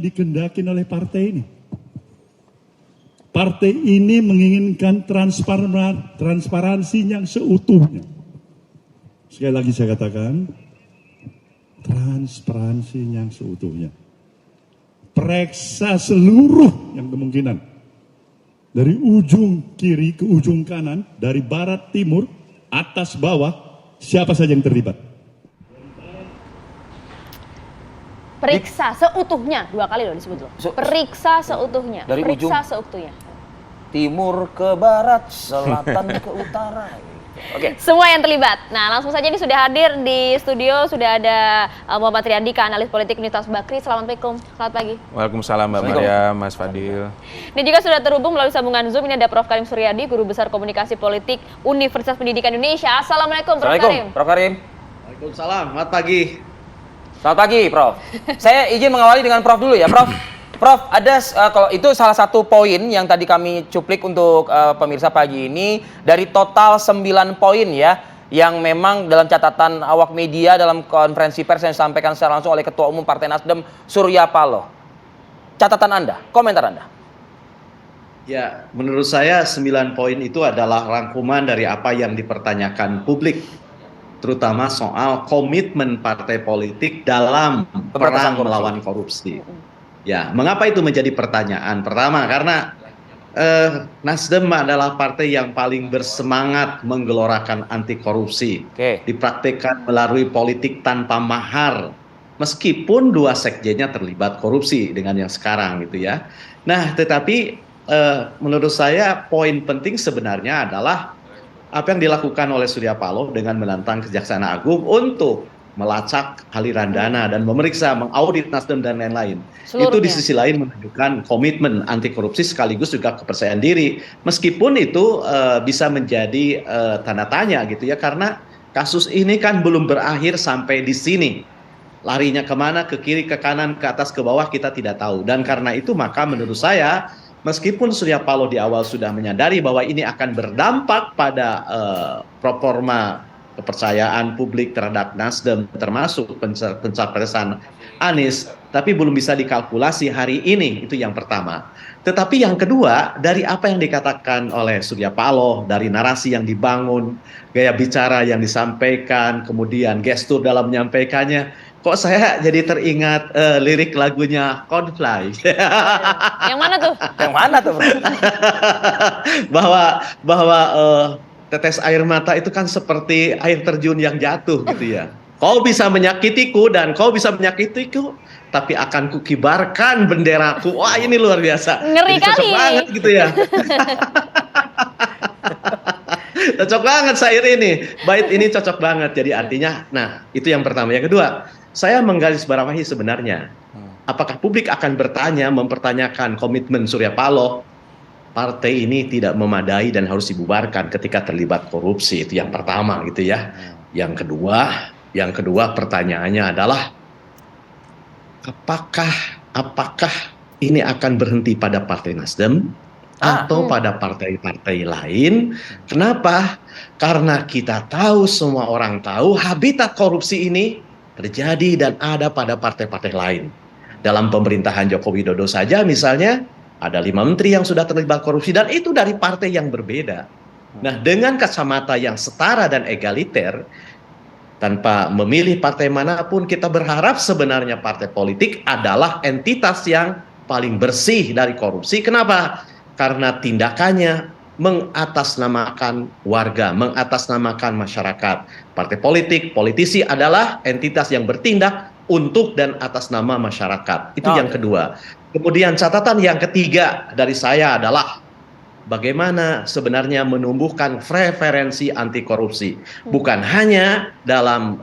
dikehendaki oleh partai ini. Partai ini menginginkan transparansi yang seutuhnya. Sekali lagi saya katakan, transparansi yang seutuhnya. Periksa seluruh yang kemungkinan. Dari ujung kiri ke ujung kanan, dari barat timur, atas bawah, siapa saja yang terlibat. Periksa seutuhnya, 2 kali loh disebut loh. Periksa seutuhnya, dari periksa ujung seutuhnya. Timur ke barat, selatan ke utara. Oke. Semua yang terlibat. Nah, langsung saja ini sudah hadir di studio, sudah ada Muhammad Riyandika, analis politik Universitas Bakri. Assalamualaikum, selamat pagi. Waalaikumsalam Mbak Maria, Mas Fadil. Ini juga sudah terhubung melalui sambungan Zoom, ini ada Prof. Karim Suryadi, Guru Besar Komunikasi Politik Universitas Pendidikan Indonesia. Assalamualaikum, Prof. Karim. Prof. Karim. Waalaikumsalam, selamat pagi. Selamat pagi, Prof. Saya izin mengawali dengan Prof dulu ya, Prof. Prof, ada kalau itu salah satu poin yang tadi kami cuplik untuk pemirsa pagi ini dari total 9 poin ya yang memang dalam catatan awak media dalam konferensi pers yang disampaikan secara langsung oleh Ketua Umum Partai Nasdem Surya Paloh. Catatan Anda, komentar Anda. Ya, menurut saya 9 poin itu adalah rangkuman dari apa yang dipertanyakan publik, terutama soal komitmen partai politik dalam perang melawan korupsi. Ya, mengapa itu menjadi pertanyaan? Pertama, karena Nasdem adalah partai yang paling bersemangat menggelorakan anti korupsi. Dipraktikkan melalui politik tanpa mahar, meskipun 2 sekjennya terlibat korupsi dengan yang sekarang gitu ya. Nah, tetapi menurut saya poin penting sebenarnya adalah apa yang dilakukan oleh Surya Paloh dengan menantang Kejaksaan Agung untuk melacak aliran dana dan memeriksa, mengaudit Nasdem dan lain-lain. Itu di sisi lain menunjukkan komitmen anti korupsi sekaligus juga kepercayaan diri. Meskipun itu bisa menjadi tanda tanya gitu ya, karena kasus ini kan belum berakhir sampai di sini. Larinya kemana, ke kiri, ke kanan, ke atas, ke bawah kita tidak tahu. Dan karena itu maka menurut saya, meskipun Surya Paloh di awal sudah menyadari bahwa ini akan berdampak pada performa kepercayaan publik terhadap Nasdem termasuk pencapresan Anies, tapi belum bisa dikalkulasi hari ini, itu yang pertama. Tetapi yang kedua, dari apa yang dikatakan oleh Surya Paloh, dari narasi yang dibangun, gaya bicara yang disampaikan, kemudian gestur dalam menyampaikannya, kok saya jadi teringat lirik lagunya Coldplay. Yang mana tuh? Yang mana tuh, Bro? bahwa tetes air mata itu kan seperti air terjun yang jatuh gitu ya. Kau bisa menyakitiku dan kau bisa menyakitiku, tapi akan kukibarkan benderaku. Wah, ini luar biasa. Ngeri kali. Cocok banget gitu ya. Cocok banget syair ini. Bait ini cocok banget. Jadi artinya, nah itu yang pertama. Yang kedua, saya menggarisbawahi sebenarnya, apakah publik akan mempertanyakan komitmen Surya Paloh, partai ini tidak memadai dan harus dibubarkan ketika terlibat korupsi. Itu yang pertama gitu ya. Yang kedua pertanyaannya adalah apakah ini akan berhenti pada Partai Nasdem atau pada partai-partai lain? Kenapa? Karena kita tahu, semua orang tahu, habitat korupsi ini terjadi dan ada pada partai-partai lain. Dalam pemerintahan Joko Widodo saja misalnya, ada 5 menteri yang sudah terlibat korupsi dan itu dari partai yang berbeda. Nah, dengan kacamata yang setara dan egaliter, tanpa memilih partai manapun, kita berharap sebenarnya partai politik adalah entitas yang paling bersih dari korupsi. Kenapa? Karena tindakannya mengatasnamakan warga, mengatasnamakan masyarakat. Partai politik, politisi adalah entitas yang bertindak untuk dan atas nama masyarakat. Itu yang kedua. Kemudian catatan yang ketiga dari saya adalah bagaimana sebenarnya menumbuhkan preferensi anti korupsi. Bukan hanya dalam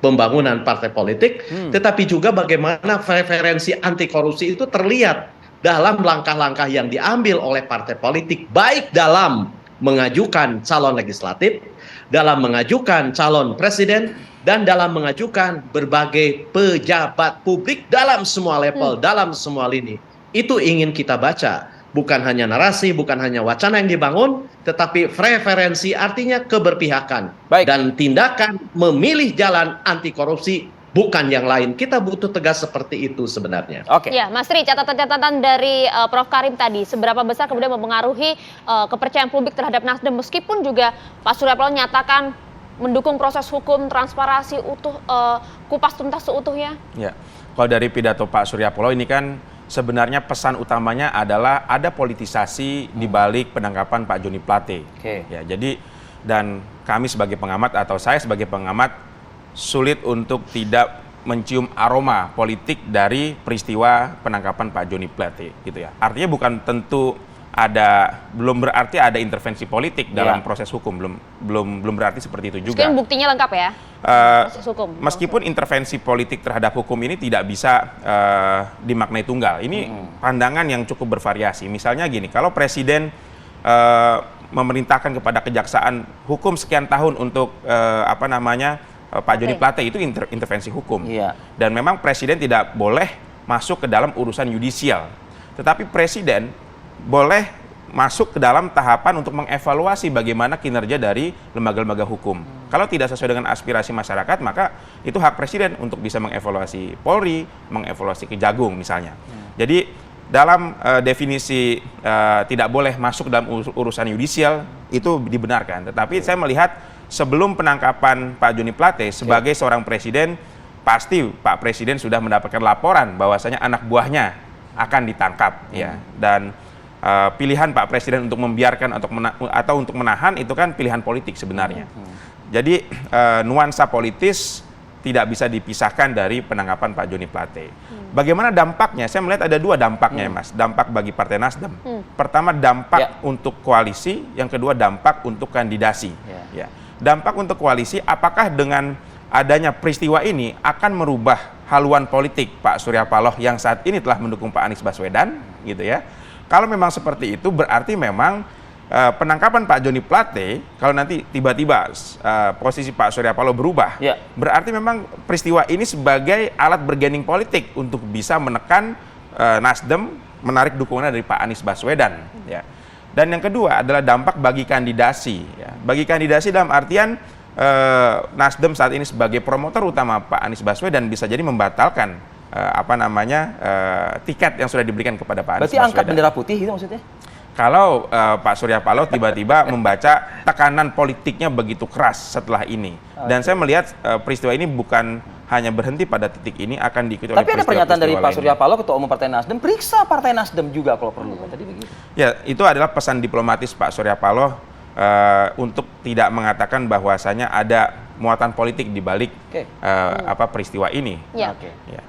pembangunan partai politik, tetapi juga bagaimana preferensi anti korupsi itu terlihat dalam langkah-langkah yang diambil oleh partai politik, baik dalam mengajukan calon legislatif, dalam mengajukan calon presiden, dan dalam mengajukan berbagai pejabat publik dalam semua level, dalam semua lini. Itu ingin kita baca. Bukan hanya narasi, bukan hanya wacana yang dibangun, tetapi preferensi artinya keberpihakan. Dan tindakan memilih jalan anti korupsi bukan yang lain. Kita butuh tegas seperti itu sebenarnya. Oke. Ya, Mas Tri, catatan-catatan dari Prof. Karim tadi, seberapa besar kemudian mempengaruhi kepercayaan publik terhadap Nasdem, meskipun juga Pak Surya Paloh nyatakan mendukung proses hukum, transparansi utuh, kupas tuntas seutuhnya? Ya, kalau dari pidato Pak Surya Paloh ini kan sebenarnya pesan utamanya adalah ada politisasi di balik penangkapan Pak Joni Plate. Oke. Ya, jadi dan kami sebagai pengamat atau saya sebagai pengamat sulit untuk tidak mencium aroma politik dari peristiwa penangkapan Pak Joni Plate gitu ya. Artinya bukan tentu belum berarti ada intervensi politik dalam proses hukum, belum berarti seperti itu juga. Mungkin buktinya lengkap ya. Proses hukum. Meskipun intervensi politik terhadap hukum ini tidak bisa dimaknai tunggal. Ini pandangan yang cukup bervariasi. Misalnya gini, kalau presiden memerintahkan kepada kejaksaan hukum sekian tahun untuk Pak Joni Plate, itu intervensi hukum. Iya. Dan memang presiden tidak boleh masuk ke dalam urusan yudisial. Tetapi presiden boleh masuk ke dalam tahapan untuk mengevaluasi bagaimana kinerja dari lembaga-lembaga hukum. Kalau tidak sesuai dengan aspirasi masyarakat, maka itu hak presiden untuk bisa mengevaluasi Polri, mengevaluasi Kejagung misalnya. Jadi dalam definisi tidak boleh masuk dalam urusan yudisial itu dibenarkan. Tetapi saya melihat sebelum penangkapan Pak Joni Plate sebagai seorang presiden, pasti Pak Presiden sudah mendapatkan laporan bahwasanya anak buahnya akan ditangkap, ya. Dan pilihan Pak Presiden untuk membiarkan atau untuk menahan itu kan pilihan politik sebenarnya. Jadi nuansa politis tidak bisa dipisahkan dari penangkapan Pak Joni Plate. Bagaimana dampaknya? Saya melihat ada dua dampaknya, Mas. Dampak bagi Partai Nasdem. Pertama, dampak untuk koalisi, yang kedua dampak untuk kandidasi. Ya. Dampak untuk koalisi, apakah dengan adanya peristiwa ini akan merubah haluan politik Pak Surya Paloh yang saat ini telah mendukung Pak Anies Baswedan, gitu ya? Kalau memang seperti itu, berarti memang penangkapan Pak Joni Plate, kalau nanti tiba-tiba posisi Pak Surya Paloh berubah, berarti memang peristiwa ini sebagai alat bergening politik untuk bisa menekan Nasdem, menarik dukungan dari Pak Anies Baswedan, ya. Dan yang kedua adalah dampak bagi kandidasi, ya. Bagi kandidasi dalam artian Nasdem saat ini sebagai promotor utama Pak Anies Baswedan bisa jadi membatalkan tiket yang sudah diberikan kepada Pak Anies Baswedan. Berarti angkat bendera putih itu maksudnya? Kalau Pak Surya Paloh tiba-tiba membaca tekanan politiknya begitu keras setelah ini. Dan saya melihat peristiwa ini bukan hanya berhenti pada titik ini, akan diikuti oleh Tapi ada pernyataan dari Pak Surya lainnya. Paloh, Ketua Umum Partai Nasdem, periksa Partai Nasdem juga kalau perlu. Tadi begitu. Ya, itu adalah pesan diplomatis Pak Surya Paloh untuk tidak mengatakan bahwasanya ada muatan politik di balik peristiwa ini. Ya.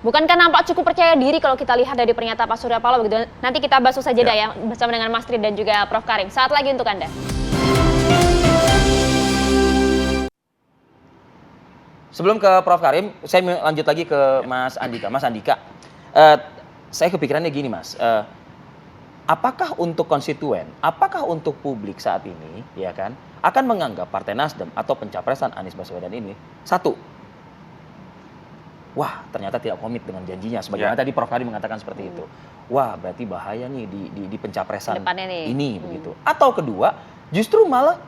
Bukankah nampak cukup percaya diri kalau kita lihat dari pernyataan Pak Surya Paloh begitu? Nanti kita bahas usai jeda ya bersama dengan Mas Tri dan juga Prof. Karim. Saat lagi untuk Anda. Sebelum ke Prof. Karim, saya lanjut lagi ke Mas Andika. Mas Andika, saya kepikirannya gini, Mas. Apakah untuk konstituen, apakah untuk publik saat ini, ya kan, akan menganggap Partai Nasdem atau pencapresan Anies Baswedan ini, satu, wah ternyata tidak komit dengan janjinya, sebagaimana tadi Prof. Karim mengatakan seperti itu. Wah berarti bahaya nih di pencapresan ini, begitu. Atau kedua, justru malah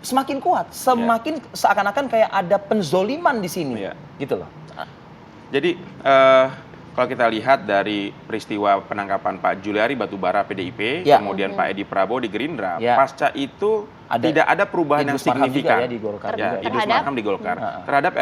semakin kuat, semakin seakan-akan kayak ada penzoliman di sini, gitu loh. Jadi kalau kita lihat dari peristiwa penangkapan Pak Juliari Batubara PDIP, kemudian Pak Edi Prabowo di Gerindra, pasca itu tidak ada perubahan yang signifikan. Di Golkar Idrus Marham di Golkar terhadap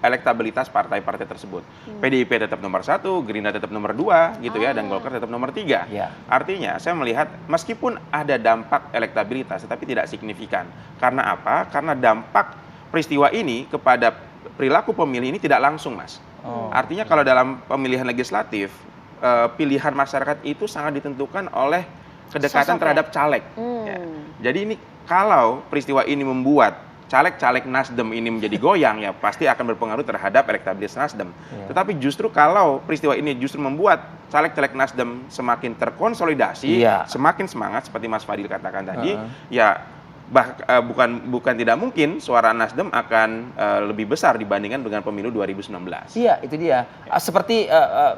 elektabilitas partai-partai tersebut. PDIP tetap nomor 1, Gerindra tetap nomor 2, gitu ya, dan Golkar tetap nomor 3. Artinya saya melihat meskipun ada dampak elektabilitas, tetapi tidak signifikan. Karena apa? Karena dampak peristiwa ini kepada perilaku pemilih ini tidak langsung, Mas. Artinya kalau dalam pemilihan legislatif, pilihan masyarakat itu sangat ditentukan oleh kedekatan terhadap caleg. Ya. Jadi ini kalau peristiwa ini membuat caleg-caleg Nasdem ini menjadi goyang, ya pasti akan berpengaruh terhadap elektabilitas Nasdem. Tetapi justru kalau peristiwa ini justru membuat caleg-caleg Nasdem semakin terkonsolidasi, semakin semangat seperti Mas Fadil katakan tadi, ya bukan tidak mungkin suara Nasdem akan lebih besar dibandingkan dengan pemilu 2019. Iya, itu dia. Seperti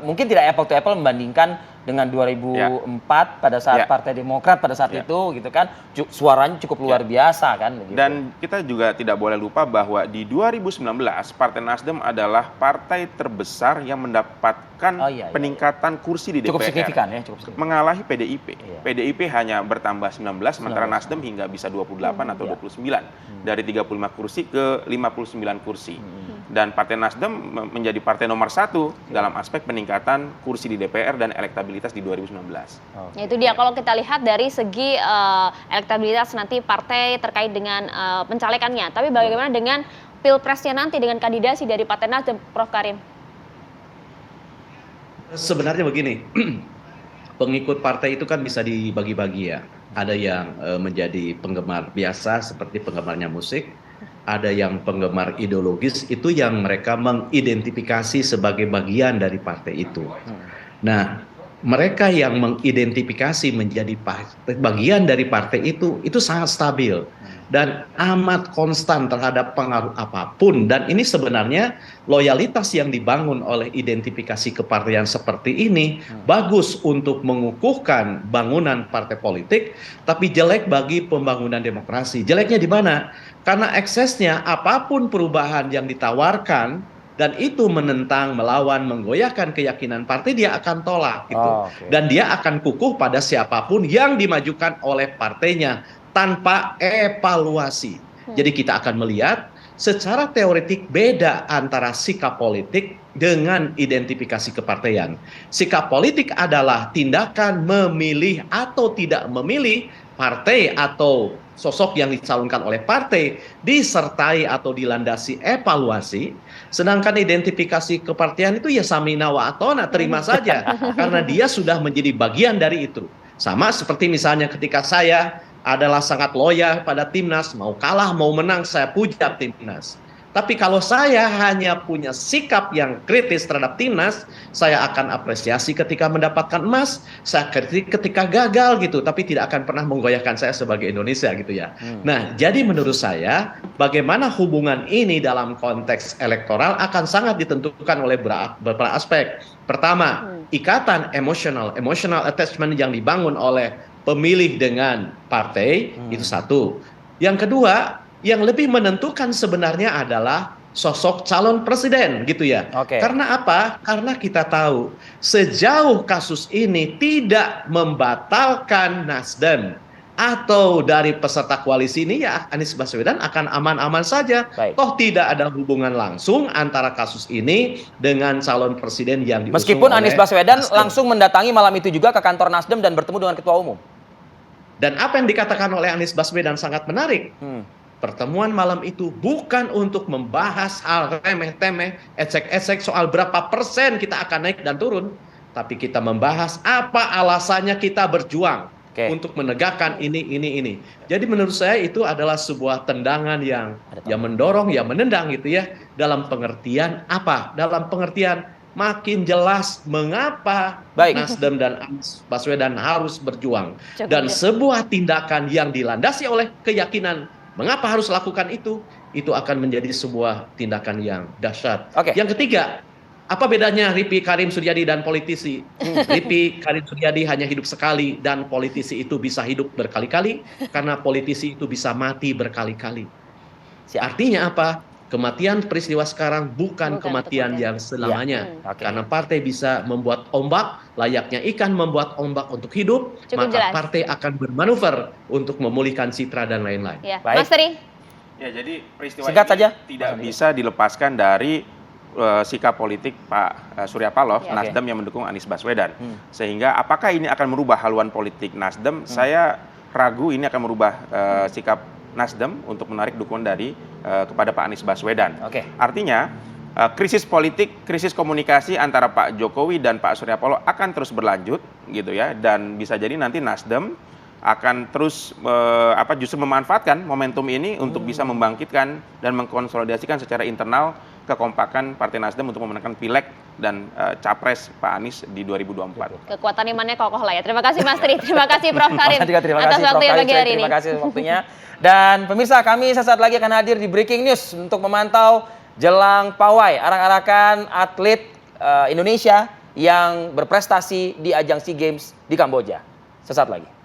mungkin tidak apple to apple membandingkan dengan 2004 pada saat Partai Demokrat pada saat itu gitu kan, suaranya cukup luar biasa kan begitu. Dan kita juga tidak boleh lupa bahwa di 2019 Partai Nasdem adalah partai terbesar yang mendapatkan peningkatan kursi di DPR. Cukup signifikan ya, cukup signifikan. Mengalahi PDIP. PDIP hanya bertambah 19, sementara Nasdem hingga bisa 28 atau 29. Dari 35 kursi ke 59 kursi. Dan Partai Nasdem menjadi partai nomor 1 dalam aspek peningkatan kursi di DPR dan elektabilitas di 2019. Ya itu dia, kalau kita lihat dari segi elektabilitas nanti partai terkait dengan pencalekannya. Tapi bagaimana dengan pilpresnya nanti, dengan kandidasi dari Partai Nasdem, Prof. Karim? Sebenarnya begini, pengikut partai itu kan bisa dibagi-bagi ya. Ada yang menjadi penggemar biasa seperti penggemarnya musik, ada yang penggemar ideologis, itu yang mereka mengidentifikasi sebagai bagian dari partai itu. Nah, mereka yang mengidentifikasi menjadi bagian dari partai itu sangat stabil dan amat konstan terhadap pengaruh apapun. Dan ini sebenarnya loyalitas yang dibangun oleh identifikasi kepartian seperti ini bagus untuk mengukuhkan bangunan partai politik, tapi jelek bagi pembangunan demokrasi. Jeleknya di mana? Karena eksesnya apapun perubahan yang ditawarkan dan itu menentang, melawan, menggoyahkan keyakinan partai, dia akan tolak gitu. Dan dia akan kukuh pada siapapun yang dimajukan oleh partainya tanpa evaluasi. Jadi kita akan melihat secara teoretik beda antara sikap politik dengan identifikasi kepartaian. Sikap politik adalah tindakan memilih atau tidak memilih partai atau sosok yang dicalonkan oleh partai disertai atau dilandasi evaluasi. Sedangkan identifikasi kepartian itu ya samina wa atona, terima saja karena dia sudah menjadi bagian dari itu. Sama seperti misalnya ketika saya adalah sangat loyal pada timnas, mau kalah mau menang saya puja timnas. Tapi kalau saya hanya punya sikap yang kritis terhadap timnas, saya akan apresiasi ketika mendapatkan emas, saya kritik ketika gagal gitu, tapi tidak akan pernah menggoyahkan saya sebagai Indonesia gitu ya. Nah, jadi menurut saya bagaimana hubungan ini dalam konteks elektoral akan sangat ditentukan oleh beberapa aspek. Pertama, ikatan emotional attachment yang dibangun oleh pemilih dengan partai, itu satu. Yang kedua, yang lebih menentukan sebenarnya adalah sosok calon presiden gitu ya. Karena apa? Karena kita tahu sejauh kasus ini tidak membatalkan Nasdem atau dari peserta koalisi ini, ya Anies Baswedan akan aman-aman saja. Toh tidak ada hubungan langsung antara kasus ini dengan calon presiden yang diusung meskipun oleh Anies Baswedan Nasdem. langsung mendatangi malam itu juga ke kantor Nasdem dan bertemu dengan Ketua Umum. Dan apa yang dikatakan oleh Anies Baswedan sangat menarik. Pertemuan malam itu bukan untuk membahas hal remeh-temeh, ecek-ecek soal berapa persen kita akan naik dan turun. Tapi kita membahas apa alasannya kita berjuang untuk menegakkan ini. Jadi menurut saya itu adalah sebuah tendangan yang mendorong, yang menendang gitu ya. Dalam pengertian apa? Dalam pengertian makin jelas mengapa Nasdem dan Anies Baswedan harus berjuang. Dan sebuah tindakan yang dilandasi oleh keyakinan mengapa harus lakukan itu akan menjadi sebuah tindakan yang dahsyat. Yang ketiga, apa bedanya Ripi Karim Suryadi dan politisi? Ripi Karim Suryadi hanya hidup sekali dan politisi itu bisa hidup berkali-kali karena politisi itu bisa mati berkali-kali. Artinya apa? Kematian peristiwa sekarang bukan kematian yang selamanya. Karena partai bisa membuat ombak, layaknya ikan membuat ombak untuk hidup, maka partai akan bermanuver untuk memulihkan citra dan lain-lain. Mas Teri? Ya, jadi peristiwa Singkat ini saja. tidak bisa dilepaskan dari sikap politik Pak Surya Paloh, Nasdem yang mendukung Anies Baswedan. Sehingga apakah ini akan merubah haluan politik Nasdem? Saya ragu ini akan merubah sikap Nasdem untuk menarik dukungan dari kepada Pak Anies Baswedan. Artinya krisis politik, krisis komunikasi antara Pak Jokowi dan Pak Surya Paloh akan terus berlanjut gitu ya, dan bisa jadi nanti Nasdem akan terus justru memanfaatkan momentum ini untuk bisa membangkitkan dan mengkonsolidasikan secara internal kekompakan Partai Nasdem untuk memenangkan pileg dan capres Pak Anies di 2024. Kekuatan imannya kokoh lah ya. Terima kasih Mas Tri, terima kasih Prof. Karim terima atas kasih waktunya Prof. pagi hari ini. Terima kasih waktunya. Dan pemirsa, kami sesaat lagi akan hadir di Breaking News untuk memantau jelang pawai arak-arakan atlet Indonesia yang berprestasi di ajang SEA Games di Kamboja. Sesaat lagi.